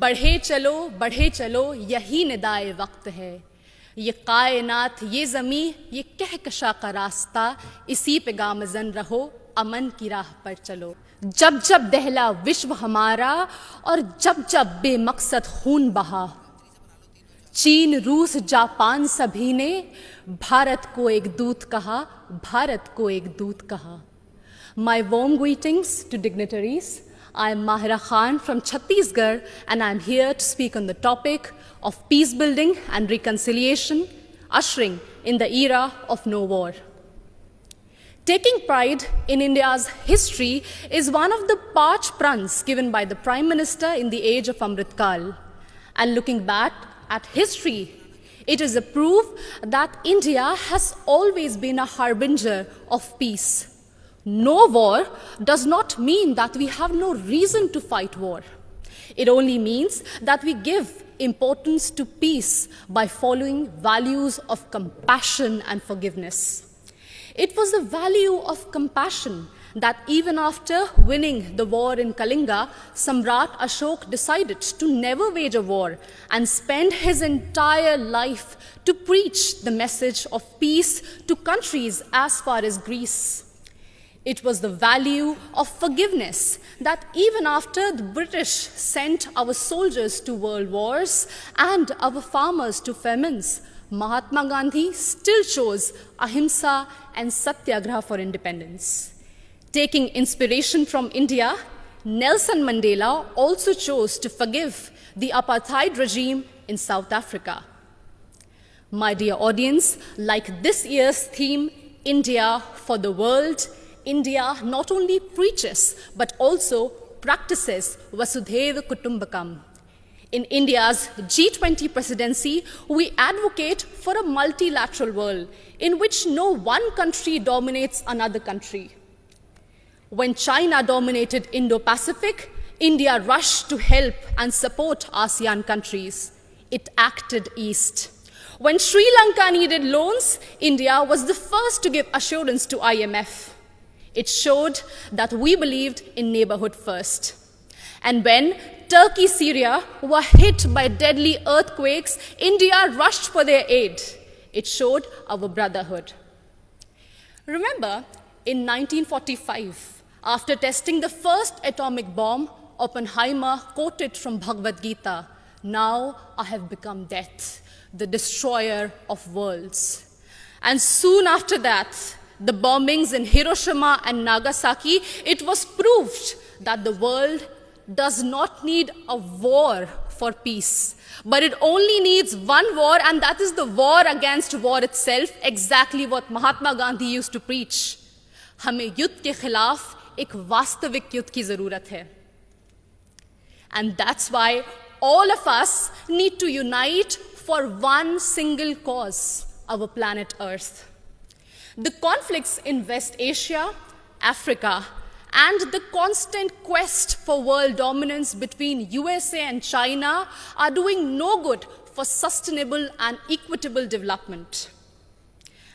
बढ़े चलो यही निदाए वक्त है, ये कायनात ये ज़मी ये कहकशा का रास्ता, इसी पे गामज़न रहो अमन की राह पर चलो। जब जब दहला विश्व हमारा और जब जब बेमकसद खून बहा, चीन रूस जापान सभी ने भारत को एक दूत कहा, भारत को एक दूत कहा। My warm greetings to dignitaries. I am Mahira Khan from Chhattisgarh and I am here to speak on the topic of peace building and reconciliation, ushering in the era of no war. Taking pride in India's history is one of the parch prans given by the Prime Minister in the age of Amrit Kal. And looking back at history, it is a proof that India has always been a harbinger of peace. No war does not mean that we have no reason to fight war. It only means that we give importance to peace by following values of compassion and forgiveness. It was the value of compassion that even after winning the war in Kalinga, Samrat Ashok decided to never wage a war and spend his entire life to preach the message of peace to countries as far as Greece. It was the value of forgiveness that even after the British sent our soldiers to world wars and our farmers to famines, Mahatma Gandhi still chose ahimsa and satyagraha for independence. Taking inspiration from India, Nelson Mandela also chose to forgive the apartheid regime in South Africa. My dear audience, like this year's theme, India for the World, India not only preaches but also practices Vasudhaiva Kutumbakam. In India's G20 presidency, we advocate for a multilateral world in which no one country dominates another country. When China dominated Indo-Pacific, India rushed to help and support ASEAN countries. It acted east. When Sri Lanka needed loans, India was the first to give assurance to IMF. It showed that we believed in neighborhood first. And when Turkey, Syria were hit by deadly earthquakes, India rushed for their aid. It showed our brotherhood. Remember, in 1945, after testing the first atomic bomb, Oppenheimer quoted from Bhagavad Gita, "Now I have become death, the destroyer of worlds." And soon after that, the bombings in Hiroshima and Nagasaki, it was proved that the world does not need a war for peace, but it only needs one war, and that is the war against war itself, exactly what Mahatma Gandhi used to preach. हमें युद्ध के खिलाफ एक वास्तविक युद्ध की जरूरत है. And that's why all of us need to unite for one single cause, our planet Earth. The conflicts in West Asia, Africa, and the constant quest for world dominance between USA and China are doing no good for sustainable and equitable development.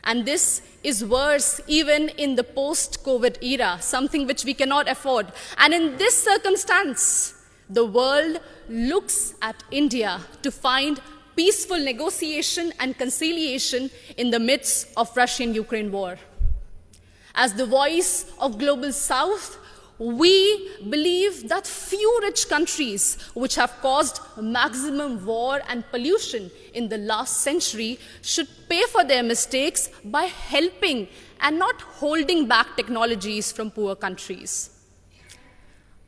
And this is worse even in the post-COVID era, something which we cannot afford. And in this circumstance, the world looks at India to find peaceful negotiation and conciliation in the midst of Russian-Ukraine war. As the voice of Global South, we believe that few rich countries which have caused maximum war and pollution in the last century should pay for their mistakes by helping and not holding back technologies from poor countries.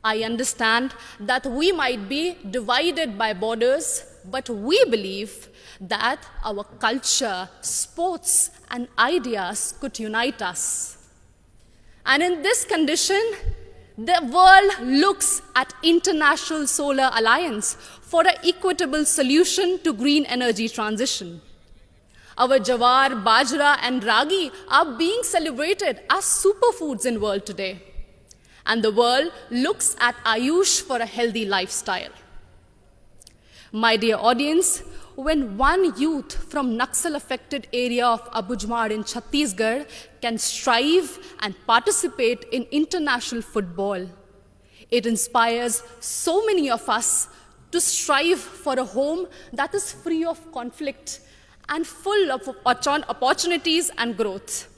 I understand that we might be divided by borders, but we believe that our culture, sports, and ideas could unite us. And in this condition, the world looks at International Solar Alliance for an equitable solution to green energy transition. Our jawar, bajra, and ragi are being celebrated as superfoods in the world today. And the world looks at Ayush for a healthy lifestyle. My dear audience, when one youth from Naxal-affected area of Abujmar in Chhattisgarh can strive and participate in international football, it inspires so many of us to strive for a home that is free of conflict and full of opportunities and growth.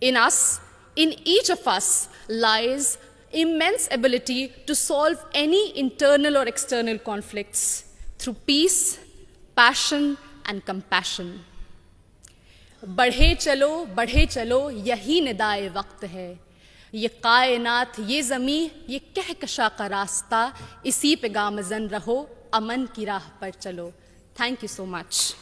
In us, in each of us, lies immense ability to solve any internal or external conflicts through peace, passion, and compassion. बढ़े चलो यही निदाए वक्त है, ये कायनात ये ज़मी ये कहकशा का रास्ता, इसी पे गामज़न रहो, अमन की राह पर चलो. Thank you so much.